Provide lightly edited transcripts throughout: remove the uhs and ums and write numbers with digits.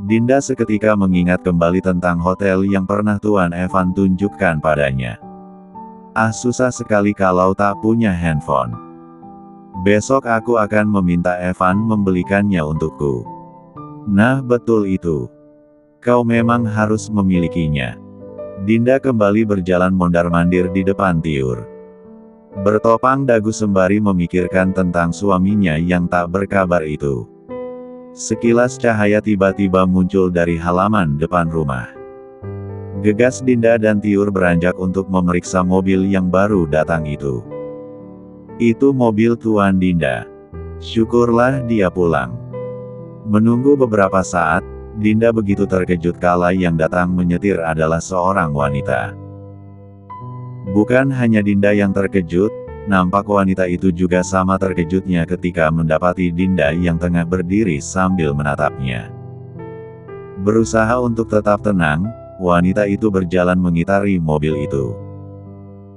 Dinda seketika mengingat kembali tentang hotel yang pernah Tuan Evan tunjukkan padanya. Ah, susah sekali kalau tak punya handphone. Besok aku akan meminta Evan membelikannya untukku. Nah, betul itu. Kau memang harus memilikinya. Dinda kembali berjalan mondar-mandir di depan Tiur. Bertopang dagu sembari memikirkan tentang suaminya yang tak berkabar itu. Sekilas cahaya tiba-tiba muncul dari halaman depan rumah. Gegas Dinda dan Tiur beranjak untuk memeriksa mobil yang baru datang itu. Itu mobil Tuan Dinda. Syukurlah dia pulang. Menunggu beberapa saat, Dinda begitu terkejut kala yang datang menyetir adalah seorang wanita. Bukan hanya Dinda yang terkejut, nampak wanita itu juga sama terkejutnya ketika mendapati Dinda yang tengah berdiri sambil menatapnya. Berusaha untuk tetap tenang, wanita itu berjalan mengitari mobil itu.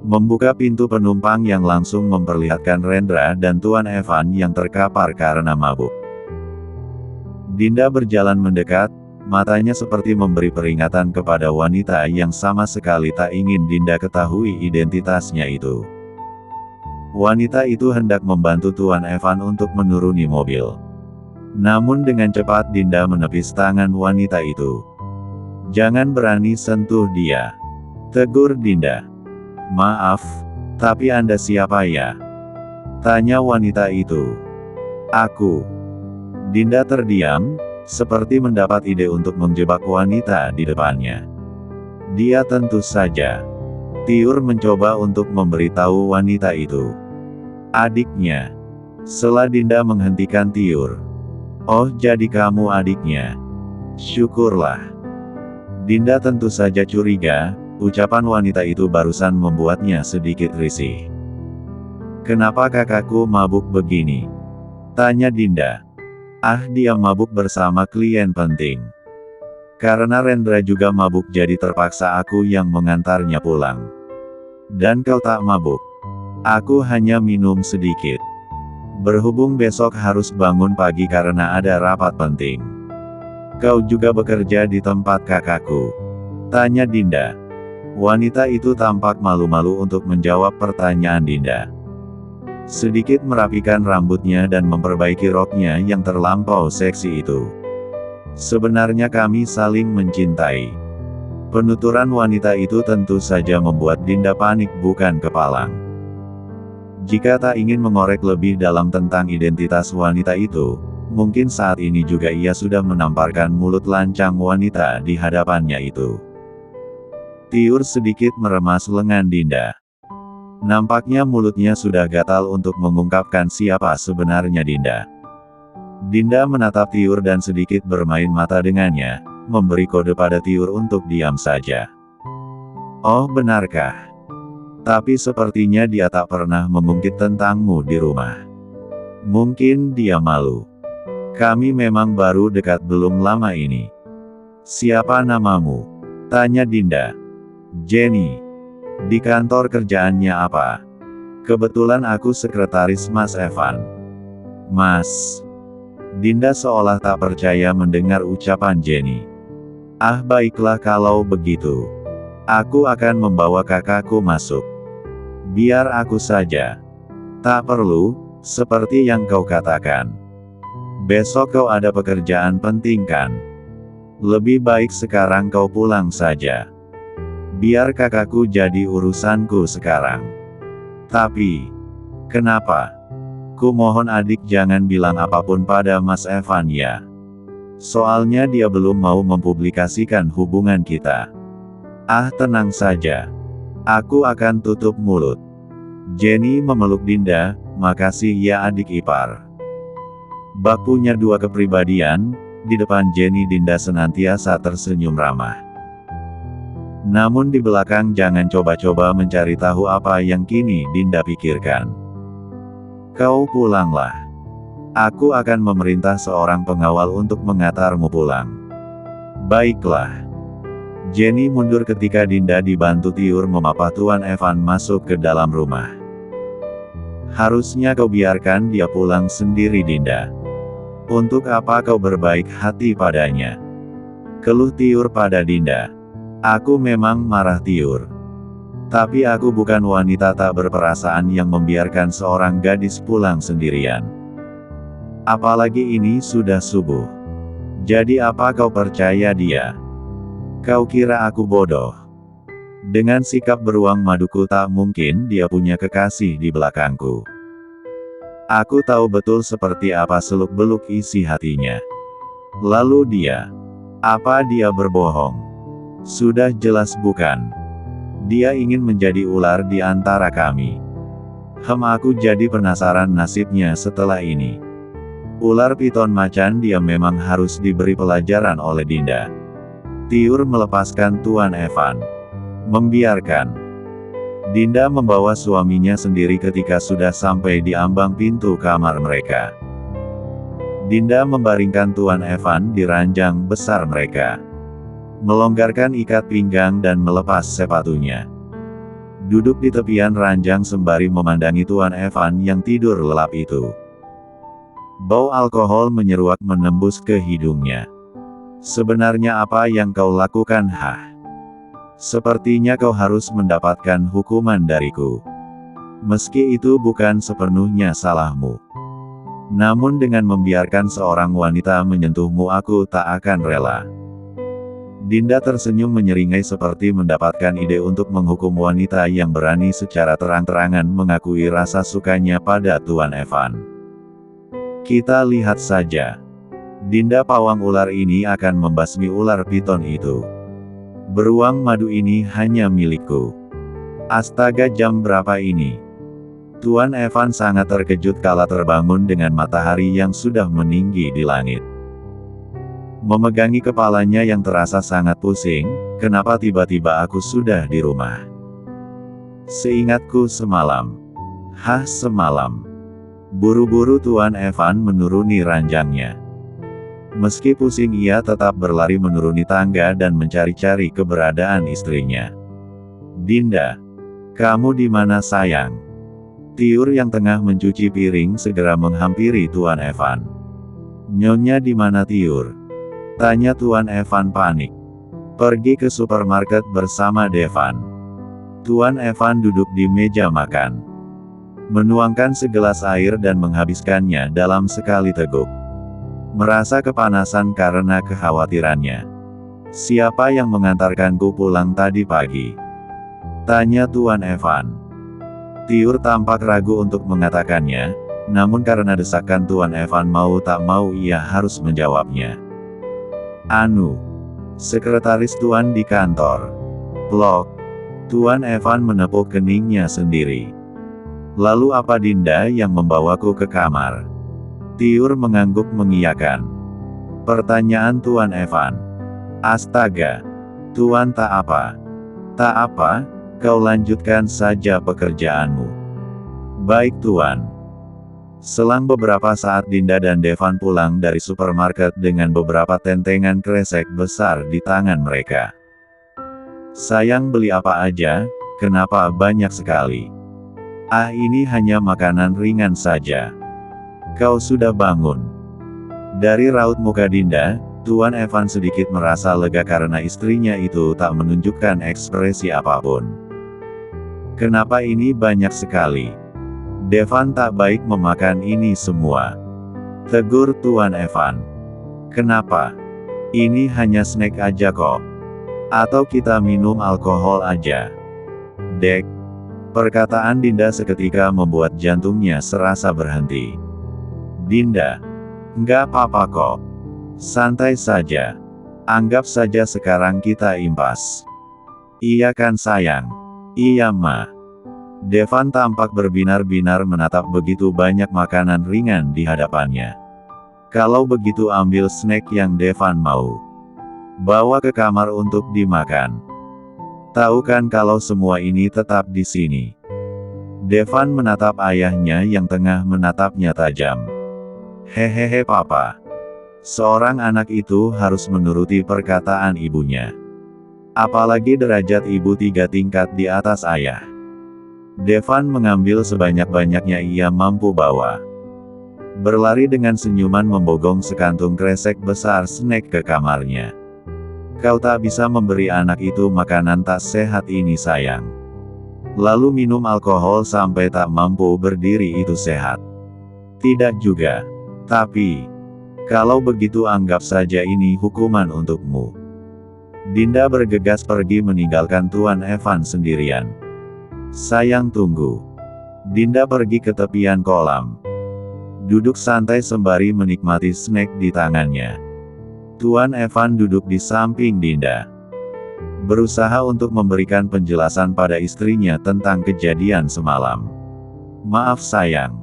Membuka pintu penumpang yang langsung memperlihatkan Rendra dan Tuan Evan yang terkapar karena mabuk. Dinda berjalan mendekat, matanya seperti memberi peringatan kepada wanita yang sama sekali tak ingin Dinda ketahui identitasnya itu. Wanita itu hendak membantu Tuan Evan untuk menuruni mobil. Namun dengan cepat Dinda menepis tangan wanita itu. "Jangan berani sentuh dia," tegur Dinda. "Maaf, tapi Anda siapa ya?" tanya wanita itu. "Aku." Dinda terdiam, seperti mendapat ide untuk menjebak wanita di depannya. Dia tentu saja. Tiur mencoba untuk memberitahu wanita itu. "Adiknya." Setelah Dinda menghentikan Tiur. "Oh, jadi kamu adiknya. Syukurlah." Dinda tentu saja curiga, ucapan wanita itu barusan membuatnya sedikit risih. "Kenapa kakakku mabuk begini?" tanya Dinda. "Ah, dia mabuk bersama klien penting. Karena Rendra juga mabuk jadi terpaksa aku yang mengantarnya pulang. Dan kau tak mabuk?" "Aku hanya minum sedikit. Berhubung besok harus bangun pagi karena ada rapat penting." "Kau juga bekerja di tempat kakakku?" tanya Dinda. Wanita itu tampak malu-malu untuk menjawab pertanyaan Dinda. Sedikit merapikan rambutnya dan memperbaiki roknya yang terlampau seksi itu. "Sebenarnya kami saling mencintai." Penuturan wanita itu tentu saja membuat Dinda panik bukan kepalang. Jika tak ingin mengorek lebih dalam tentang identitas wanita itu, mungkin saat ini juga ia sudah menamparkan mulut lancang wanita di hadapannya itu. Tiur sedikit meremas lengan Dinda. Nampaknya mulutnya sudah gatal untuk mengungkapkan siapa sebenarnya Dinda. Dinda menatap Tiur dan sedikit bermain mata dengannya, memberi kode pada Tiur untuk diam saja. "Oh, benarkah? Tapi sepertinya dia tak pernah mengungkit tentangmu di rumah. Mungkin dia malu. Kami memang baru dekat belum lama ini." "Siapa namamu?" tanya Dinda. "Jenny." "Di kantor kerjaannya apa?" "Kebetulan aku sekretaris Mas Evan." "Mas." Dinda seolah tak percaya mendengar ucapan Jenny. "Ah, baiklah kalau begitu. Aku akan membawa kakakku masuk. Biar aku saja." "Tak perlu, seperti yang kau katakan. Besok kau ada pekerjaan penting kan? Lebih baik sekarang kau pulang saja. Biar kakakku jadi urusanku sekarang." "Tapi, kenapa?" "Ku mohon adik jangan bilang apapun pada Mas Evan ya. Soalnya dia belum mau mempublikasikan hubungan kita." "Ah, tenang saja. Aku akan tutup mulut." Jenny memeluk Dinda. "Makasih ya adik ipar." Bak punya dua kepribadian, di depan Jenny Dinda senantiasa tersenyum ramah. Namun di belakang jangan coba-coba mencari tahu apa yang kini Dinda pikirkan. "Kau pulanglah. Aku akan memerintah seorang pengawal untuk mengantarmu pulang." "Baiklah." Jenny mundur ketika Dinda dibantu Tiur memapah Tuan Evan masuk ke dalam rumah. "Harusnya kau biarkan dia pulang sendiri Dinda. Untuk apa kau berbaik hati padanya? Keluh Tiur pada Dinda. Aku memang marah Tiur. Tapi aku bukan wanita tak berperasaan yang membiarkan seorang gadis pulang sendirian. Apalagi ini sudah subuh. Jadi apa kau percaya dia? Kau kira aku bodoh? Dengan sikap beruang maduku tak mungkin dia punya kekasih di belakangku. Aku tahu betul seperti apa seluk-beluk isi hatinya. Lalu dia. Apa dia berbohong? Sudah jelas bukan. Dia ingin menjadi ular di antara kami. Aku jadi penasaran nasibnya setelah ini. Ular piton macan dia memang harus diberi pelajaran oleh Dinda. Tiur melepaskan Tuan Evan. Membiarkan. Dinda membawa suaminya sendiri ketika sudah sampai di ambang pintu kamar mereka. Dinda membaringkan Tuan Evan di ranjang besar mereka. Melonggarkan ikat pinggang dan melepas sepatunya. Duduk di tepian ranjang sembari memandangi Tuan Evan yang tidur lelap itu. Bau alkohol menyeruak menembus ke hidungnya. Sebenarnya apa yang kau lakukan, Sepertinya kau harus mendapatkan hukuman dariku. Meski itu bukan sepenuhnya salahmu. Namun dengan membiarkan seorang wanita menyentuhmu aku tak akan rela. Dinda tersenyum menyeringai seperti mendapatkan ide untuk menghukum wanita yang berani secara terang-terangan mengakui rasa sukanya pada Tuan Evan. Kita lihat saja. Dinda pawang ular ini akan membasmi ular piton itu. Beruang madu ini hanya milikku. Astaga, jam berapa ini? Tuan Evan sangat terkejut kala terbangun dengan matahari yang sudah meninggi di langit. Memegangi kepalanya yang terasa sangat pusing, kenapa tiba-tiba aku sudah di rumah? Seingatku semalam. Semalam. Buru-buru Tuan Evan menuruni ranjangnya. Meski pusing ia tetap berlari menuruni tangga dan mencari-cari keberadaan istrinya. Dinda. Kamu di mana sayang? Tiur yang tengah mencuci piring segera menghampiri Tuan Evan. Nyonya di mana Tiur? Tanya Tuan Evan panik. Pergi ke supermarket bersama Devan. Tuan Evan duduk di meja makan. Menuangkan segelas air dan menghabiskannya dalam sekali teguk. Merasa kepanasan karena kekhawatirannya. Siapa yang mengantarkanku pulang tadi pagi? Tanya Tuan Evan. Tiur tampak ragu untuk mengatakannya, namun karena desakan Tuan Evan mau tak mau ia harus menjawabnya. Sekretaris Tuan di kantor. Plok. Tuan Evan menepuk keningnya sendiri. Lalu apa Dinda yang membawaku ke kamar? Tiur mengangguk mengiyakan. Pertanyaan Tuan Evan. Astaga. Tuan tak apa. Tak apa. Kau lanjutkan saja pekerjaanmu. Baik Tuan. Selang beberapa saat Dinda dan Devan pulang dari supermarket dengan beberapa tentengan kresek besar di tangan mereka. Sayang, beli apa aja? Kenapa banyak sekali? Ini hanya makanan ringan saja. Kau sudah bangun? Dari raut muka Dinda, Tuan Evan sedikit merasa lega karena istrinya itu tak menunjukkan ekspresi apapun. Kenapa ini banyak sekali? Devan tak baik memakan ini semua. Tegur Tuan Evan. Kenapa? Ini hanya snack aja kok. Atau kita minum alkohol aja? Dek. Perkataan Dinda seketika membuat jantungnya serasa berhenti. Dinda. Nggak apa-apa kok. Santai saja. Anggap saja sekarang kita impas. Iya kan sayang? Iya Ma. Devan tampak berbinar-binar menatap begitu banyak makanan ringan di hadapannya. Kalau begitu ambil snack yang Devan mau. Bawa ke kamar untuk dimakan. Tahu kan kalau semua ini tetap di sini. Devan menatap ayahnya yang tengah menatapnya tajam. Hehehe papa. Seorang anak itu harus menuruti perkataan ibunya. Apalagi derajat ibu 3 tingkat di atas ayah. Devan mengambil sebanyak-banyaknya ia mampu bawa. Berlari dengan senyuman membogong sekantung kresek besar snack ke kamarnya. Kau tak bisa memberi anak itu makanan tak sehat ini sayang. Lalu minum alkohol sampai tak mampu berdiri itu sehat. Tidak juga. Tapi, kalau begitu anggap saja ini hukuman untukmu. Dinda bergegas pergi meninggalkan Tuan Evan sendirian. Sayang tunggu. Dinda pergi ke tepian kolam. Duduk santai sembari menikmati snack di tangannya. Tuan Evan duduk di samping Dinda. Berusaha untuk memberikan penjelasan pada istrinya tentang kejadian semalam. Maaf sayang.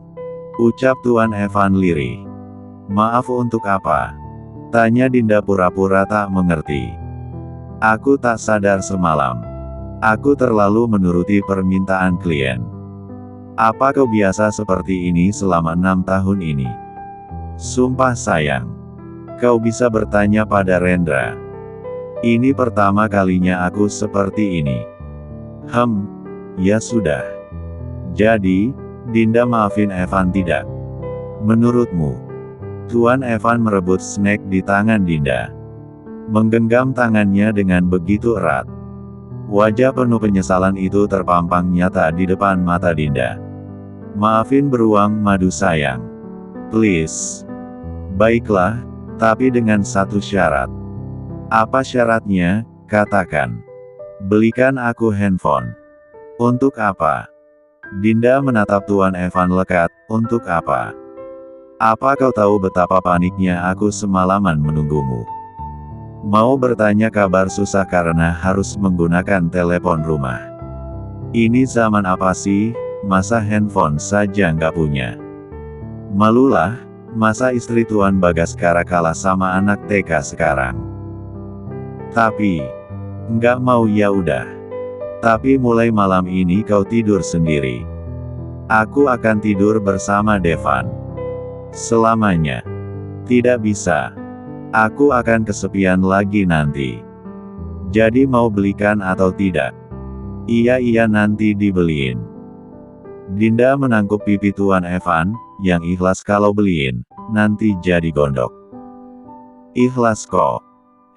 Ucap Tuan Evan lirih. Maaf untuk apa? Tanya Dinda pura-pura tak mengerti. Aku tak sadar semalam. Aku terlalu menuruti permintaan klien. Apa kau biasa seperti ini selama 6 tahun ini? Sumpah sayang. Kau bisa bertanya pada Rendra. Ini pertama kalinya aku seperti ini. Ya sudah. Jadi, Dinda maafin Evan tidak? Menurutmu? Tuan Evan merebut snack di tangan Dinda. Menggenggam tangannya dengan begitu erat. Wajah penuh penyesalan itu terpampang nyata di depan mata Dinda. Maafin beruang madu sayang. Please. Baiklah, tapi dengan satu syarat. Apa syaratnya? Katakan. Belikan aku handphone. Untuk apa? Dinda menatap Tuan Evan lekat. Untuk apa? Apa kau tahu betapa paniknya aku semalaman menunggumu? Mau bertanya kabar susah karena harus menggunakan telepon rumah. Ini zaman apa sih, masa handphone saja nggak punya? Malulah. Masa istri Tuan Bagaskara kalah sama anak TK sekarang? Tapi, nggak mau ya udah. Tapi mulai malam ini kau tidur sendiri. Aku akan tidur bersama Devan. Selamanya. Tidak bisa. Aku akan kesepian lagi nanti. Jadi mau belikan atau tidak? Iya nanti dibeliin. Dinda menangkup pipi Tuan Evan, yang ikhlas kalau beliin, nanti jadi gondok. Ikhlas kok.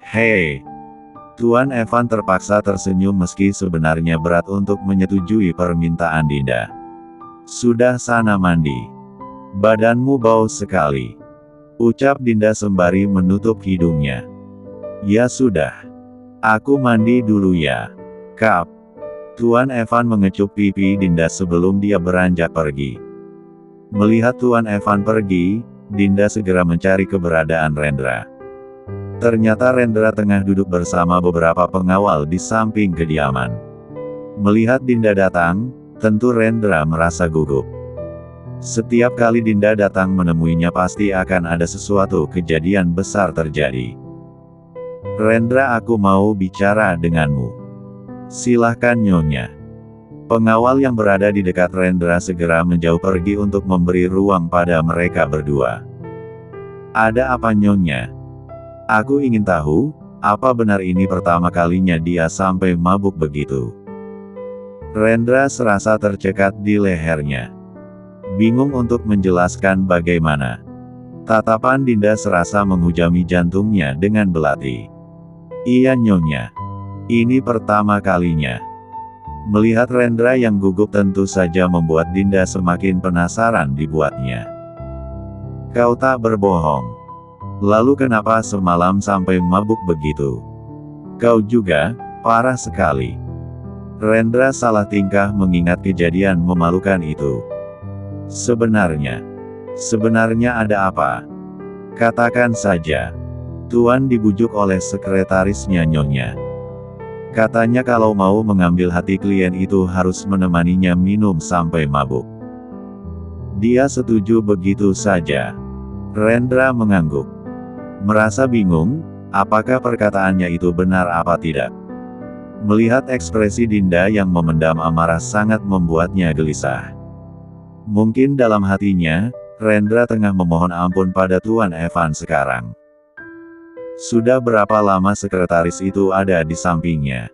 Hei. Tuan Evan terpaksa tersenyum meski sebenarnya berat untuk menyetujui permintaan Dinda. Sudah sana mandi. Badanmu bau sekali. Ucap Dinda sembari menutup hidungnya. Ya sudah. Aku mandi dulu ya. Kap. Tuan Evan mengecup pipi Dinda sebelum dia beranjak pergi. Melihat Tuan Evan pergi, Dinda segera mencari keberadaan Rendra. Ternyata Rendra tengah duduk bersama beberapa pengawal di samping kediaman. Melihat Dinda datang, tentu Rendra merasa gugup. Setiap kali Dinda datang menemuinya pasti akan ada sesuatu kejadian besar terjadi. Rendra, aku mau bicara denganmu. Silahkan Nyonya. Pengawal yang berada di dekat Rendra segera menjauh pergi untuk memberi ruang pada mereka berdua. Ada apa Nyonya? Aku ingin tahu, apa benar ini pertama kalinya dia sampai mabuk begitu? Rendra serasa tercekat di lehernya. Bingung untuk menjelaskan bagaimana. Tatapan Dinda serasa menghujami jantungnya dengan belati. Iya Nyonya. Ini pertama kalinya. Melihat Rendra yang gugup tentu saja membuat Dinda semakin penasaran dibuatnya. Kau tak berbohong. Lalu kenapa semalam sampai mabuk begitu? Kau juga, parah sekali. Rendra salah tingkah mengingat kejadian memalukan itu. Sebenarnya ada apa? Katakan saja. Tuan dibujuk oleh sekretarisnya Nyonya. Katanya kalau mau mengambil hati klien itu harus menemaninya minum sampai mabuk. Dia setuju begitu saja. Rendra mengangguk. Merasa bingung, apakah perkataannya itu benar apa tidak. Melihat ekspresi Dinda yang memendam amarah sangat membuatnya gelisah. Mungkin dalam hatinya, Rendra tengah memohon ampun pada Tuan Evan sekarang. Sudah berapa lama sekretaris itu ada di sampingnya?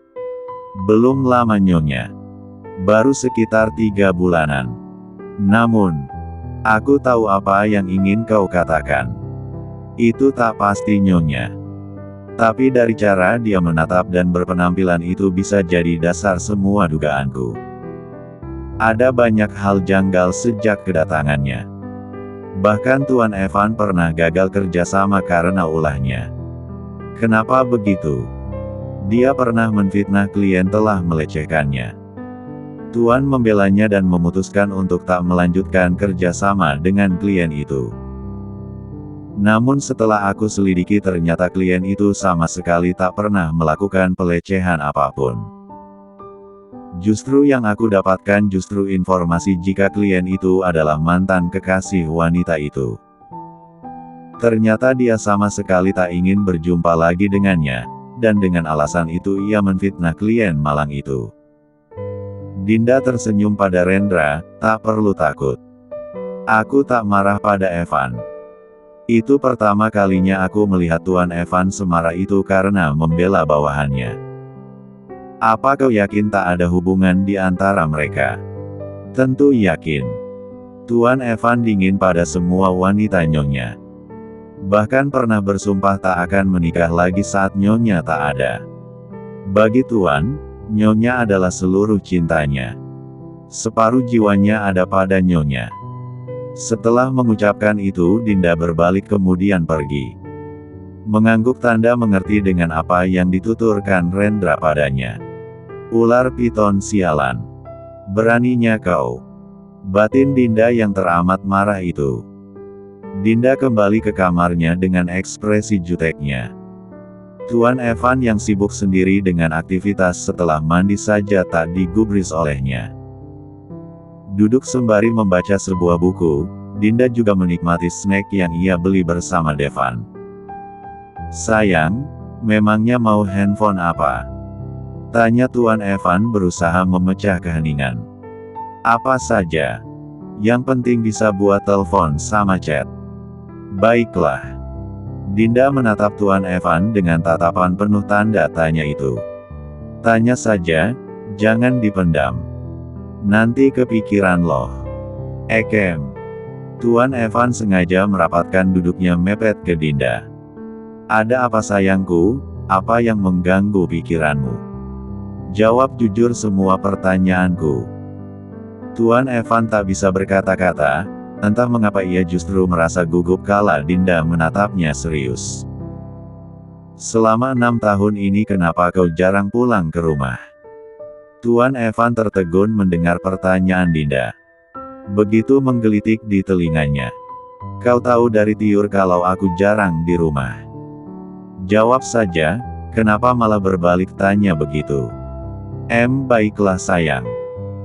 Belum lama Nyonya. Baru sekitar 3 bulanan. Namun, aku tahu apa yang ingin kau katakan. Itu tak pasti Nyonya. Tapi dari cara dia menatap dan berpenampilan itu bisa jadi dasar semua dugaanku. Ada banyak hal janggal sejak kedatangannya. Bahkan Tuan Evan pernah gagal kerjasama karena ulahnya. Kenapa begitu? Dia pernah menfitnah klien telah melecehkannya. Tuan membelanya dan memutuskan untuk tak melanjutkan kerjasama dengan klien itu. Namun setelah aku selidiki ternyata klien itu sama sekali tak pernah melakukan pelecehan apapun. Justru yang aku dapatkan justru informasi jika klien itu adalah mantan kekasih wanita itu. Ternyata dia sama sekali tak ingin berjumpa lagi dengannya, dan dengan alasan itu ia menfitnah klien malang itu. Dinda tersenyum pada Rendra, tak perlu takut. Aku tak marah pada Evan. Itu pertama kalinya aku melihat Tuan Evan semarah itu karena membela bawahannya. Apa kau yakin tak ada hubungan di antara mereka? Tentu yakin. Tuan Evan dingin pada semua wanita nyonya. Bahkan pernah bersumpah tak akan menikah lagi saat nyonya tak ada. Bagi Tuan, nyonya adalah seluruh cintanya. Separuh jiwanya ada pada nyonya. Setelah mengucapkan itu Dinda berbalik kemudian pergi. Mengangguk tanda mengerti dengan apa yang dituturkan Rendra padanya. Ular piton sialan. Beraninya kau. Batin Dinda yang teramat marah itu. Dinda kembali ke kamarnya dengan ekspresi juteknya. Tuan Evan yang sibuk sendiri dengan aktivitas setelah mandi saja tak digubris olehnya. Duduk sembari membaca sebuah buku, Dinda juga menikmati snack yang ia beli bersama Devan. Sayang, memangnya mau handphone apa? Tanya Tuan Evan berusaha memecah keheningan. Apa saja. Yang penting bisa buat telepon sama chat. Baiklah. Dinda menatap Tuan Evan dengan tatapan penuh tanda tanya itu. Tanya saja, jangan dipendam. Nanti kepikiran loh. Ekem. Tuan Evan sengaja merapatkan duduknya mepet ke Dinda. Ada apa sayangku, apa yang mengganggu pikiranmu? Jawab jujur semua pertanyaanku. Tuan Evan tak bisa berkata-kata, entah mengapa ia justru merasa gugup kala Dinda menatapnya serius. Selama 6 tahun ini kenapa kau jarang pulang ke rumah? Tuan Evan tertegun mendengar pertanyaan Dinda. Begitu menggelitik di telinganya. Kau tahu dari Tiur kalau aku jarang di rumah. Jawab saja, kenapa malah berbalik tanya begitu? Baiklah sayang.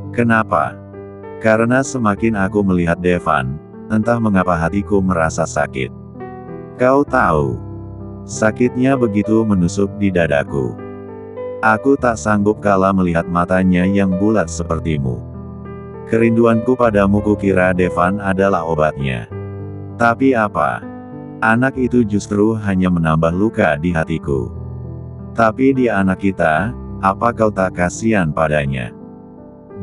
Kenapa? Karena semakin aku melihat Devan, entah mengapa hatiku merasa sakit. Kau tahu. Sakitnya begitu menusuk di dadaku. Aku tak sanggup kala melihat matanya yang bulat sepertimu. Kerinduanku padamu kukira Devan adalah obatnya. Tapi apa? Anak itu justru hanya menambah luka di hatiku. Tapi dia anak kita, apa kau tak kasihan padanya?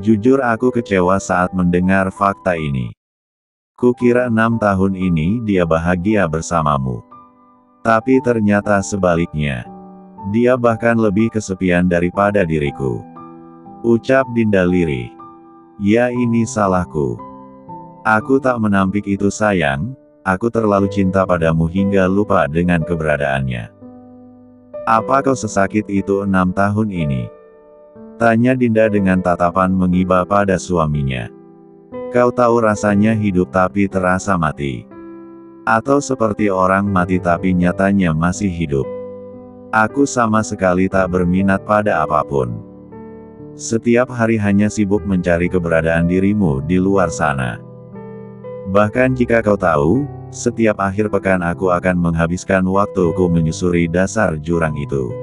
Jujur aku kecewa saat mendengar fakta ini. Kukira 6 tahun ini dia bahagia bersamamu. Tapi ternyata sebaliknya. Dia bahkan lebih kesepian daripada diriku. Ucap Dinda lirih. Ya ini salahku. Aku tak menampik itu sayang, aku terlalu cinta padamu hingga lupa dengan keberadaannya. Apa kau sesakit itu 6 tahun ini? Tanya Dinda dengan tatapan mengiba pada suaminya. Kau tahu rasanya hidup tapi terasa mati. Atau seperti orang mati tapi nyatanya masih hidup. Aku sama sekali tak berminat pada apapun. Setiap hari hanya sibuk mencari keberadaan dirimu di luar sana. Bahkan jika kau tahu, setiap akhir pekan aku akan menghabiskan waktuku menyusuri dasar jurang itu.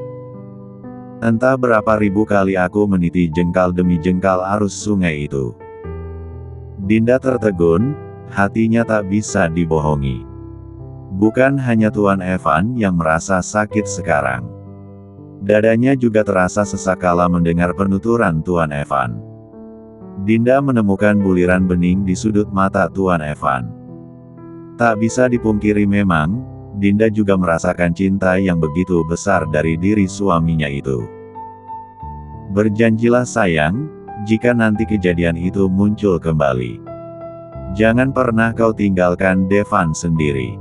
Entah berapa ribu kali aku meniti jengkal demi jengkal arus sungai itu. Dinda tertegun, hatinya tak bisa dibohongi. Bukan hanya Tuan Evan yang merasa sakit sekarang. Dadanya juga terasa sesak kala mendengar penuturan Tuan Evan. Dinda menemukan buliran bening di sudut mata Tuan Evan. Tak bisa dipungkiri memang, Dinda juga merasakan cinta yang begitu besar dari diri suaminya itu. Berjanjilah sayang, jika nanti kejadian itu muncul kembali. Jangan pernah kau tinggalkan Devan sendiri.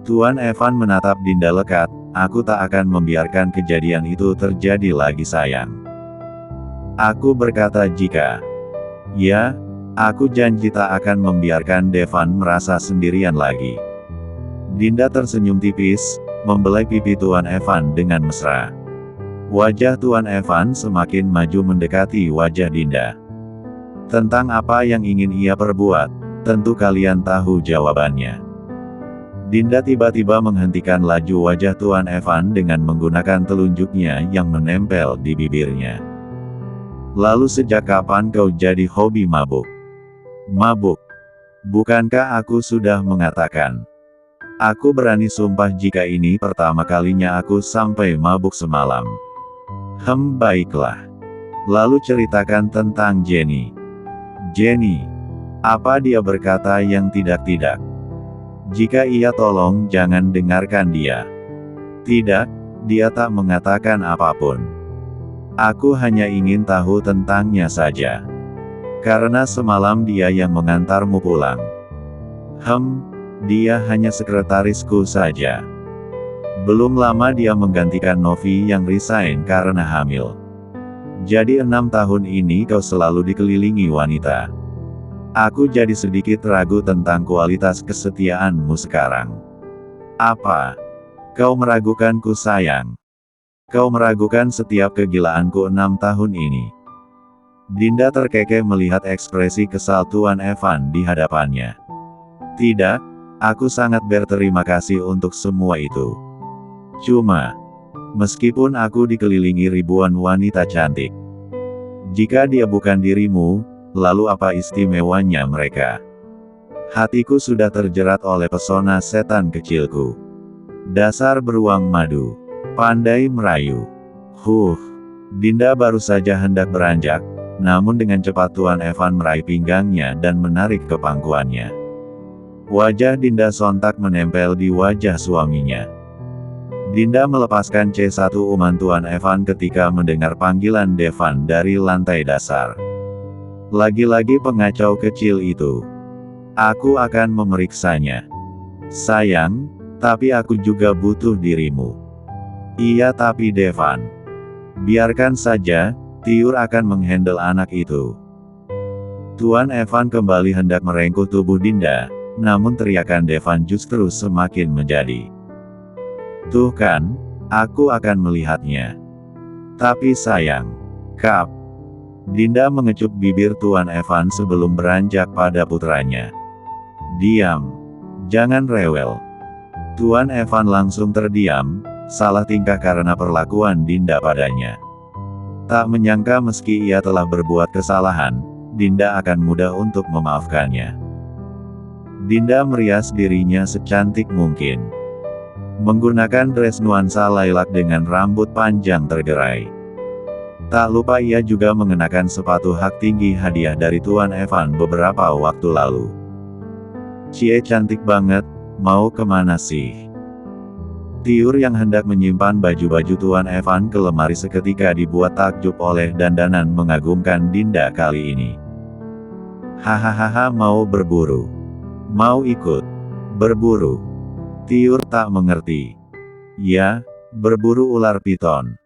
Tuan Evan menatap Dinda lekat, aku tak akan membiarkan kejadian itu terjadi lagi sayang. Aku berkata jika. Ya, aku janji tak akan membiarkan Devan merasa sendirian lagi. Dinda tersenyum tipis, membelai pipi Tuan Evan dengan mesra. Wajah Tuan Evan semakin maju mendekati wajah Dinda. Tentang apa yang ingin ia perbuat, tentu kalian tahu jawabannya. Dinda tiba-tiba menghentikan laju wajah Tuan Evan dengan menggunakan telunjuknya yang menempel di bibirnya. Lalu sejak kapan kau jadi hobi mabuk? Mabuk? Bukankah aku sudah mengatakan? Aku berani sumpah jika ini pertama kalinya aku sampai mabuk semalam. Baiklah. Lalu ceritakan tentang Jenny. Jenny. Apa dia berkata yang tidak-tidak? Jika iya tolong jangan dengarkan dia. Tidak, dia tak mengatakan apapun. Aku hanya ingin tahu tentangnya saja. Karena semalam dia yang mengantarmu pulang. Dia hanya sekretarisku saja. Belum lama dia menggantikan Novi yang resign karena hamil. Jadi 6 tahun ini kau selalu dikelilingi wanita. Aku jadi sedikit ragu tentang kualitas kesetiaanmu sekarang. Apa? Kau meragukanku sayang? Kau meragukan setiap kegilaanku 6 tahun ini. Dinda terkekeh melihat ekspresi kesal Tuan Evan di hadapannya. Tidak, aku sangat berterima kasih untuk semua itu. Cuma, meskipun aku dikelilingi ribuan wanita cantik, jika dia bukan dirimu, lalu apa istimewanya mereka? Hatiku sudah terjerat oleh pesona setan kecilku. Dasar beruang madu. Pandai merayu. Dinda baru saja hendak beranjak, namun dengan cepat Tuan Evan meraih pinggangnya dan menarik ke pangkuannya. Wajah Dinda sontak menempel di wajah suaminya. Dinda melepaskan C1 uman Tuan Evan ketika mendengar panggilan Devan dari lantai dasar. Lagi-lagi pengacau kecil itu. Aku akan memeriksanya. Sayang, tapi aku juga butuh dirimu. Iya tapi Devan. Biarkan saja, Tiur akan menghandle anak itu. Tuan Evan kembali hendak merengkuh tubuh Dinda, namun teriakan Devan justru semakin menjadi. Tuh kan, aku akan melihatnya. Tapi sayang. Kap. Dinda mengecup bibir Tuan Evan sebelum beranjak pada putranya. Diam. Jangan rewel. Tuan Evan langsung terdiam. Salah tingkah karena perlakuan Dinda padanya. Tak menyangka meski ia telah berbuat kesalahan, Dinda akan mudah untuk memaafkannya. Dinda merias dirinya secantik mungkin. Menggunakan dress nuansa lilac dengan rambut panjang tergerai. Tak lupa ia juga mengenakan sepatu hak tinggi hadiah dari Tuan Evan beberapa waktu lalu. Cie cantik banget, mau kemana sih? Tiur yang hendak menyimpan baju-baju Tuan Evan ke lemari seketika dibuat takjub oleh dandanan mengagumkan Dinda kali ini. Hahaha, mau berburu. Mau ikut. Berburu. Tiur tak mengerti. Ya, berburu ular piton.